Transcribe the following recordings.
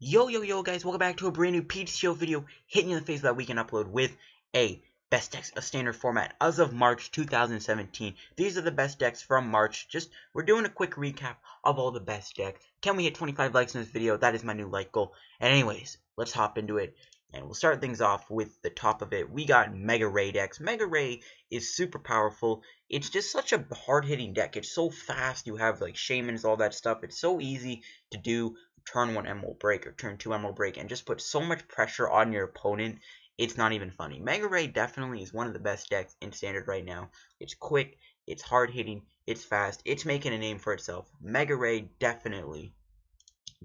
Yo guys, welcome back to a brand new Ptcg video hitting you in the face of that weekend upload with a best decks of standard format as of March 2017. These are the best decks from March. We're doing a quick recap of all the best decks. Can we hit 25 likes in this video? That is my new like goal. And anyways, let's hop into it. And we'll start things off with the top of it. We got Megaraid decks. Megaraid is super powerful. It's just such a hard-hitting deck. It's so fast. You have like shamans, all that stuff. It's so easy to do turn 1 Emerald Break or turn 2 Emerald Break and just put so much pressure on your opponent. It's not even funny. Megaraid definitely is one of the best decks in Standard right now. It's quick, it's hard-hitting, it's fast, it's making a name for itself. Megaraid definitely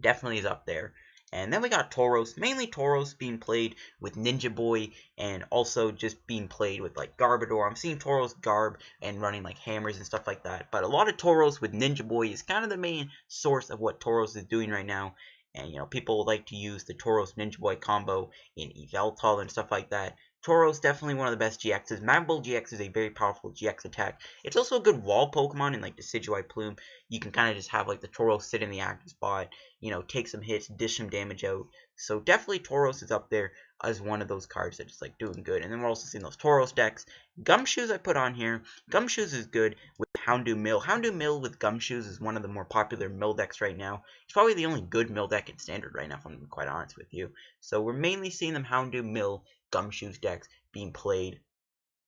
is up there. And then we got Tauros, mainly Tauros being played with Ninja Boy and also just being played with like Garbodor. I'm seeing Tauros Garb and running like hammers and stuff like that. But a lot of Tauros with Ninja Boy is kind of the main source of what Tauros is doing right now. And you know, people like to use the Tauros Ninja Boy combo in Yveltal and stuff like that. Tauros definitely one of the best GXs. Magbull GX is a very powerful GX attack. It's also a good wall Pokemon in like the Vileplume. You can kind of just have like the Tauros sit in the active spot, you know, take some hits, dish some damage out. So definitely Tauros is up there as one of those cards that's like doing good. And then we're also seeing those Tauros decks. Gumshoes I put on here. Gumshoes is good with Houndoom Mill. Houndoom Mill with Gumshoes is one of the more popular mill decks right now. It's probably the only good mill deck in Standard right now, if I'm being quite honest with you. So we're mainly seeing them Houndoom Mill Gumshoes decks being played.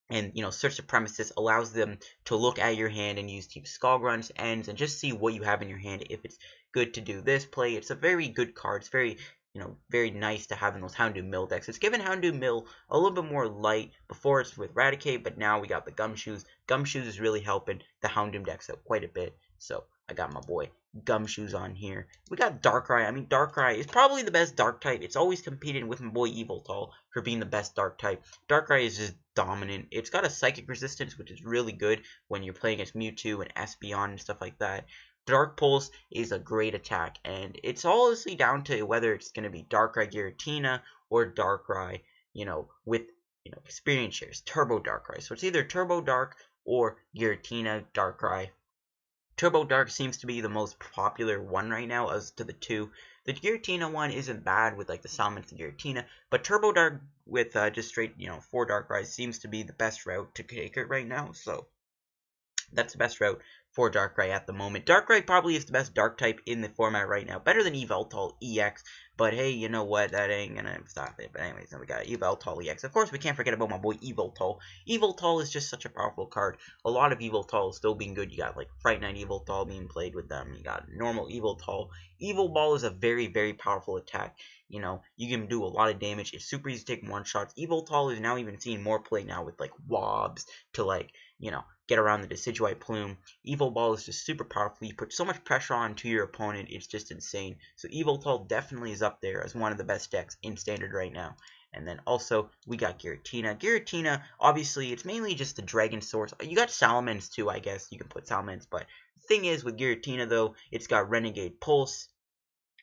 And, you know, Search Supremacist allows them to look at your hand and use Team Skullgrunt's ends and just see what you have in your hand. If it's good to do this play, it's a very good card. It's very, you know, very nice to have in those Houndoom Mill decks. It's given Houndoom Mill a little bit more light. Before it's with Raticate, but now we got the Gumshoes. Gumshoes is really helping the Houndoom decks out quite a bit. So I got my boy Gumshoes on here. We got Darkrai. I mean, Darkrai is probably the best Dark type. It's always competing with my boy Yveltal for being the best Dark type. Darkrai is just dominant. It's got a Psychic Resistance, which is really good when you're playing against Mewtwo and Espeon and stuff like that. Dark Pulse is a great attack, and it's honestly down to whether it's going to be Darkrai Giratina or Darkrai, you know, with, you know, experience shares, Turbo Darkrai. So it's either Turbo Dark or Giratina Darkrai. Turbo Dark seems to be the most popular one right now as to the two. The Giratina one isn't bad with like the Salamence and Giratina, but Turbo Dark with just straight, you know, 4 Darkrai seems to be the best route to take it right now. So that's the best route for Darkrai at the moment. Darkrai probably is the best Dark type in the format right now. Better than Yveltal EX, but hey, you know what? That ain't gonna stop it. But anyways, then we got Yveltal EX. Of course, we can't forget about my boy Yveltal. Yveltal is just such a powerful card. A lot of Yveltal is still being good. You got like Fright Night Yveltal being played with them. You got normal Yveltal. Evil Ball is a very, very powerful attack. You know, you can do a lot of damage. It's super easy to take one-shots. Yveltal is now even seeing more play now with like Wobs to like, you know, get around the Vileplume. Evil Ball is just super powerful. You put so much pressure onto your opponent, it's just insane. So Yveltal definitely is up there as one of the best decks in Standard right now. And then also, we got Giratina. Giratina, obviously, it's mainly just the Dragon source. You got Salamence too, I guess. You can put Salamence, but the thing is, with Giratina, though, it's got Renegade Pulse,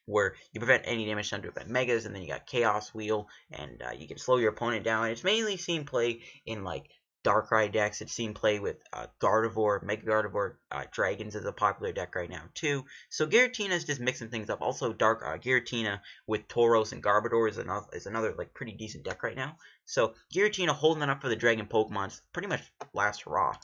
where you prevent any damage done to prevent Megas, and then you got Chaos Wheel, and you can slow your opponent down. It's mainly seen play in, like, Darkrai decks. It's seen play with Gardevoir, Mega Gardevoir, Dragons is a popular deck right now too. So Giratina is just mixing things up. Also, Giratina with Tauros and Garbodor is another like pretty decent deck right now. So Giratina holding it up for the Dragon Pokemon's pretty much last hurrah.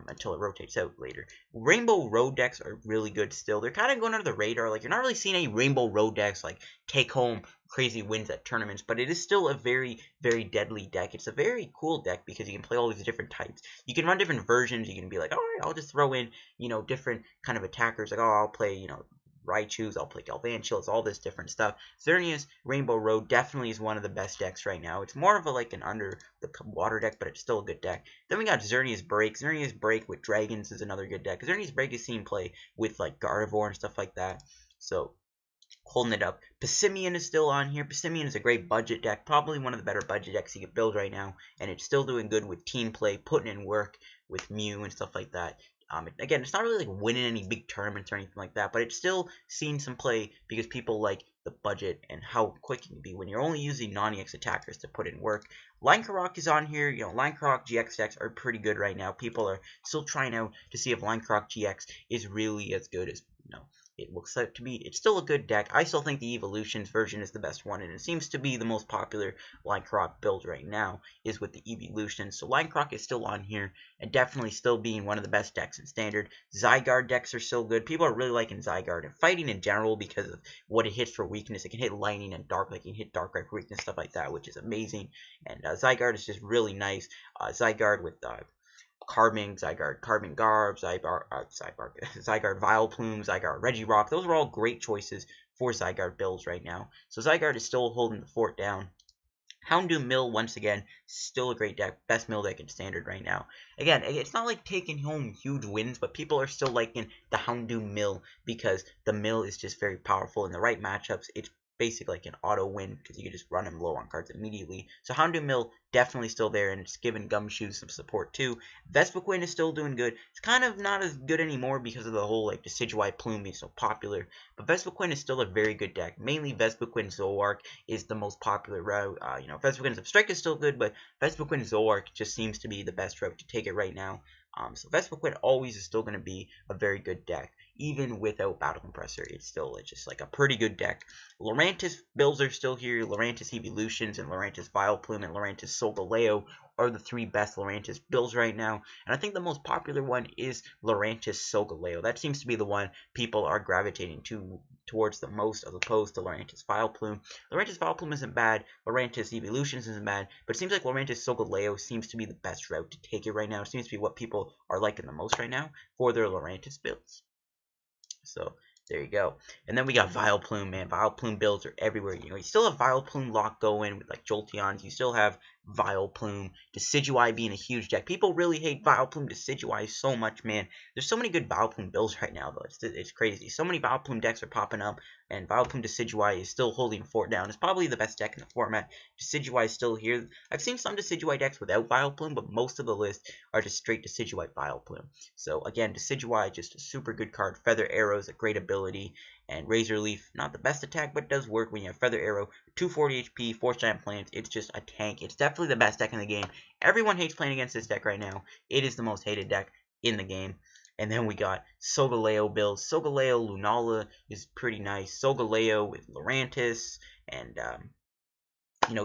Until it rotates out later. Rainbow Road decks are really good still. They're kind of going under the radar. Like, you're not really seeing any Rainbow Road decks like take home crazy wins at tournaments, but it is still a very, very deadly deck. It's a very cool deck because you can play all these different types. You can run different versions. You can be like, alright, I'll just throw in, you know, different kind of attackers. Like, oh, I'll play, you know, Raichus, I'll play Galvantula, all this different stuff. Xerneas Rainbow Road definitely is one of the best decks right now. It's more of a like an under the water deck, but it's still a good deck. Then we got Xerneas Break. Xerneas Break with Dragons is another good deck. Xerneas Break is seen play with like Gardevoir and stuff like that. So holding it up. Passimian is still on here. Passimian is a great budget deck, probably one of the better budget decks you can build right now, and it's still doing good with team play, putting in work with Mew and stuff like that. Again, it's not really like winning any big tournaments or anything like that, but it's still seeing some play because people like the budget and how quick it can be when you're only using non-EX attackers to put in work. Linecroc is on here. You know, Linecroc GX decks are pretty good right now. People are still trying out to see if Linecroc GX is really as good as no, it looks like to be, it's still a good deck. I still think the Evolutions version is the best one, and it seems to be the most popular Line Croc build right now is with the Evolutions. So Line Croc is still on here, and definitely still being one of the best decks in Standard. Zygarde decks are still good. People are really liking Zygarde and fighting in general because of what it hits for weakness. It can hit Lightning and Dark, like it can hit Darkrai for weakness, stuff like that, which is amazing. And Zygarde is just really nice. Zygarde with Carbon, Zygarde, Carbon Garb, Zygarde Vileplume, Zygarde Regirock. Those are all great choices for Zygarde builds right now. So Zygarde is still holding the fort down. Houndoom Mill, once again, still a great deck. Best mill deck in Standard right now. Again, it's not like taking home huge wins, but people are still liking the Houndoom Mill because the mill is just very powerful. In the right matchups, it's basically like an auto win because you can just run him low on cards immediately. So Houndoom Mill definitely still there, and it's giving Gumshoe some support too. Vespiquen is still doing good. It's kind of not as good anymore because of the whole like Decidueye Plume being so popular, but Vespiquen is still a very good deck. Mainly Vespiquen Zoroark is the most popular route. Vespiquen Substrike is still good, but Vespiquen Zoroark just seems to be the best route to take it right now. So Vespiquen always is still going to be a very good deck. Even without Battle Compressor, it's just like a pretty good deck. Lurantis builds are still here. Lurantis Evolutions and Lurantis Vileplume and Lurantis Solgaleo are the three best Lurantis builds right now. And I think the most popular one is Lurantis Solgaleo. That seems to be the one people are gravitating towards the most, as opposed to Lurantis Vileplume. Lurantis Vileplume isn't bad. Lurantis Evolutions isn't bad. But it seems like Lurantis Solgaleo seems to be the best route to take it right now. It seems to be what people are liking the most right now for their Lurantis builds. So there you go. And then we got Vileplume, man. Vileplume builds are everywhere. You still have Vileplume lock going with like Jolteons. You still have Vileplume. Decidueye being a huge deck. People really hate Vileplume Decidueye so much, man. There's so many good Vileplume builds right now, though. It's crazy. So many Vileplume decks are popping up, and Vileplume Decidueye is still holding fort down. It's probably the best deck in the format. Decidueye is still here. I've seen some Decidueye decks without Vileplume, but most of the list are just straight Decidueye Vileplume. So again, Decidueye just a super good card. Feather Arrow is a great ability, and Razor Leaf, not the best attack, but it does work when you have Feather Arrow. 240 HP, 4 Giant Plants. It's just a tank. It's definitely the best deck in the game. Everyone hates playing against this deck right now. It is the most hated deck in the game. And then we got Solgaleo builds. Solgaleo Lunala is pretty nice. Solgaleo with Lurantis, and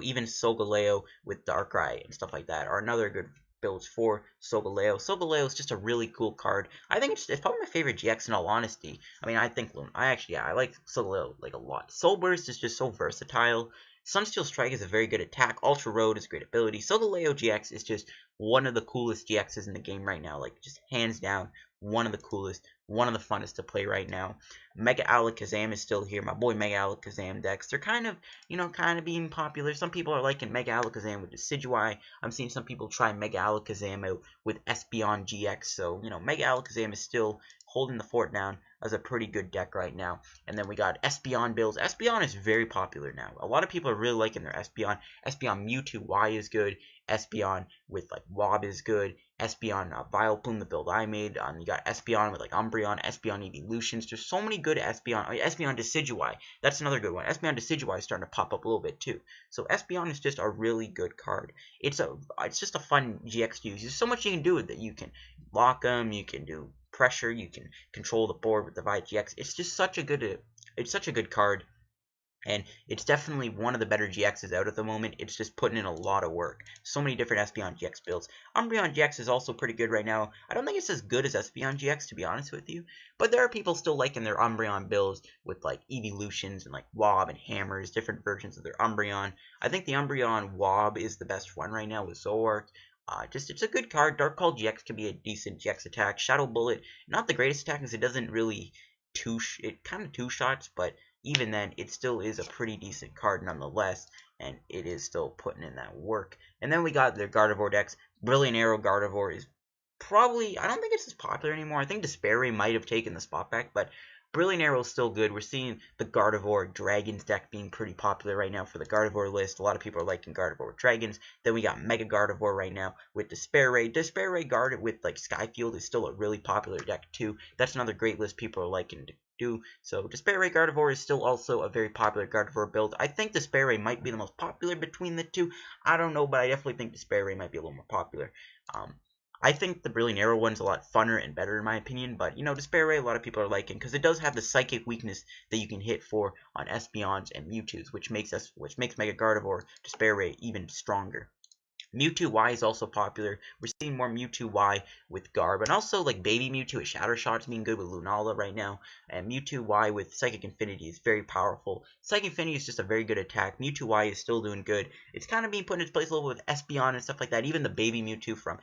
even Solgaleo with Darkrai and stuff like that are another good builds for Solgaleo. Solgaleo is just a really cool card. I think it's probably my favorite GX in all honesty. I mean, I like Solgaleo like a lot. Soul Burst is just so versatile. Sunsteel Strike is a very good attack. Ultra Road is a great ability. Solgaleo GX is just one of the coolest GXs in the game right now. Like, just hands down, one of the coolest, one of the funnest to play right now. Mega Alakazam is still here. My boy Mega Alakazam decks. They're kind of being popular. Some people are liking Mega Alakazam with Decidueye. I'm seeing some people try Mega Alakazam out with Espeon GX. So, Mega Alakazam is still holding the fort down as a pretty good deck right now. And then we got Espeon builds. Espeon is very popular now. A lot of people are really liking their Espeon. Espeon Mewtwo Y is good. Espeon with like Wob is good. Espeon Vileplume, the build I made. You got Espeon with like Umbreon, Espeon Evolutions. There's so many good Espeon. Espeon Decidueye. That's another good one. Espeon Decidueye is starting to pop up a little bit too. So Espeon is just a really good card. It's just a fun GX to use. There's so much you can do with it. You can lock them. You can do pressure. You can control the board with the GX. It's just such a good card. And it's definitely one of the better GXs out at the moment. It's just putting in a lot of work. So many different Espeon GX builds. Umbreon GX is also pretty good right now. I don't think it's as good as Espeon GX, to be honest with you. But there are people still liking their Umbreon builds with like Evolutions and like Wob and Hammers, different versions of their Umbreon. I think the Umbreon Wob is the best one right now with Zoroark. It's a good card. Dark Call GX can be a decent GX attack. Shadow Bullet, not the greatest attack because it doesn't really it kind of two shots, but even then, it still is a pretty decent card nonetheless, and it is still putting in that work. And then we got the Gardevoir decks. Brilliant Arrow Gardevoir is probably, I don't think it's as popular anymore. I think Despair Ray might have taken the spot back, but Brilliant Arrow is still good. We're seeing the Gardevoir Dragons deck being pretty popular right now for the Gardevoir list. A lot of people are liking Gardevoir Dragons. Then we got Mega Gardevoir right now with Despair Ray. Despair Ray guarded with like Skyfield is still a really popular deck too. That's another great list people are liking to do. So Despair Ray Gardevoir is still also a very popular Gardevoir build. I think Despair Ray might be the most popular between the two. I don't know, but I definitely think Despair Ray might be a little more popular. I think the really narrow one's a lot funner and better in my opinion, but you know, Despair Ray a lot of people are liking because it does have the psychic weakness that you can hit for on Espeons and Mewtwo's, which makes Mega Gardevoir Despair Ray even stronger. Mewtwo Y is also popular. We're seeing more Mewtwo Y with Garb, and also like Baby Mewtwo with Shatter Shot's being good with Lunala right now. And Mewtwo Y with Psychic Infinity is very powerful. Psychic Infinity is just a very good attack. Mewtwo Y is still doing good. It's kind of being put in its place a little bit with Espeon and stuff like that. Even the Baby Mewtwo from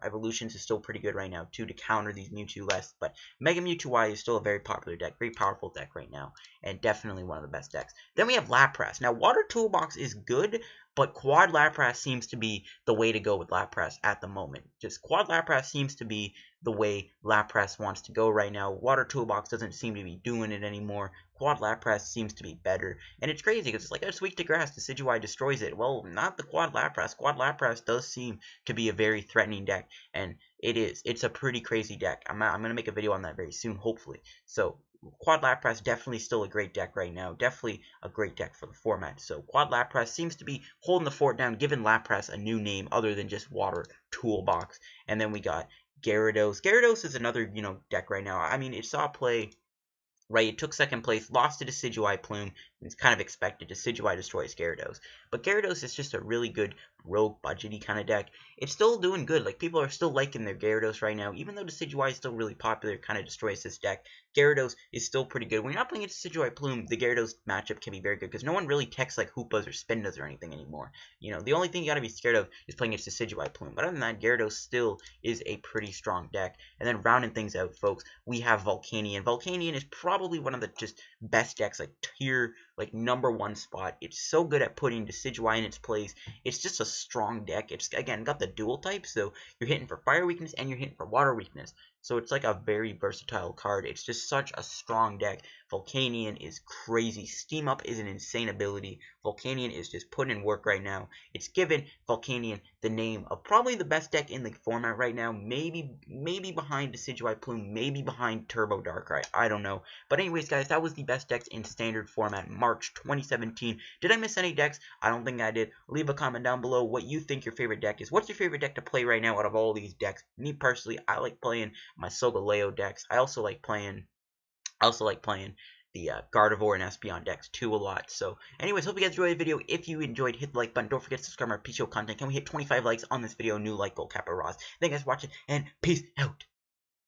Evolutions is still pretty good right now too to counter these Mewtwo less. But Mega Mewtwo Y is still a very popular deck, very powerful deck right now, and definitely one of the best decks. Then we have Lapras. Now Water Toolbox is good, but Quad Lapras seems to be the way to go with Lapras at the moment. Just Quad Lapras seems to be the way Lapras wants to go right now. Water Toolbox doesn't seem to be doing it anymore. Quad Lapras seems to be better. And it's crazy because it's like, it's weak to grass. Decidueye destroys it. Well, not the Quad Lapras. Quad Lapras does seem to be a very threatening deck. And it is. It's a pretty crazy deck. I'm going to make a video on that very soon, hopefully. So, Quad Lapras definitely still a great deck right now. Definitely a great deck for the format. So Quad Lapras seems to be holding the fort down, giving Lapras a new name other than just Water Toolbox. And then we got Gyarados. Gyarados is another, deck right now. I mean, it saw play, right? It took second place, lost to Decidueye Plume. It's kind of expected. Decidueye destroys Gyarados. But Gyarados is just a really good rogue budgety kind of deck. It's still doing good. Like, people are still liking their Gyarados right now. Even though Decidueye is still really popular, it kind of destroys this deck. Gyarados is still pretty good. When you're not playing against Decidueye Plume, the Gyarados matchup can be very good because no one really techs like Hoopas or Spindas or anything anymore. The only thing you gotta be scared of is playing against Decidueye Plume. But other than that, Gyarados still is a pretty strong deck. And then rounding things out, folks, we have Volcanion. Volcanion is probably one of the just best decks, like tier, like #1 spot. It's so good at putting Decidueye in its place. It's just a strong deck. It's, again, got the dual type, so you're hitting for fire weakness and you're hitting for water weakness. So it's like a very versatile card. It's just such a strong deck. Volcanion is crazy. Steam Up is an insane ability. Volcanion is just putting in work right now. It's given Volcanion the name of probably the best deck in the format right now. Maybe behind Decidueye Plume, maybe behind Turbo Darkrai. I don't know. But anyways, guys, that was the best decks in standard format, March 2017. Did I miss any decks? I don't think I did. Leave a comment down below what you think your favorite deck is. What's your favorite deck to play right now out of all these decks? Me personally, I like playing my Solgaleo decks. I also like playing the Gardevoir and Espeon decks too a lot. So anyways, hope you guys enjoyed the video. If you enjoyed, hit the like button. Don't forget to subscribe to our PTO content. Can we hit 25 likes on this video? New like goal, Kappa Ross. Thank you guys for watching, and peace out.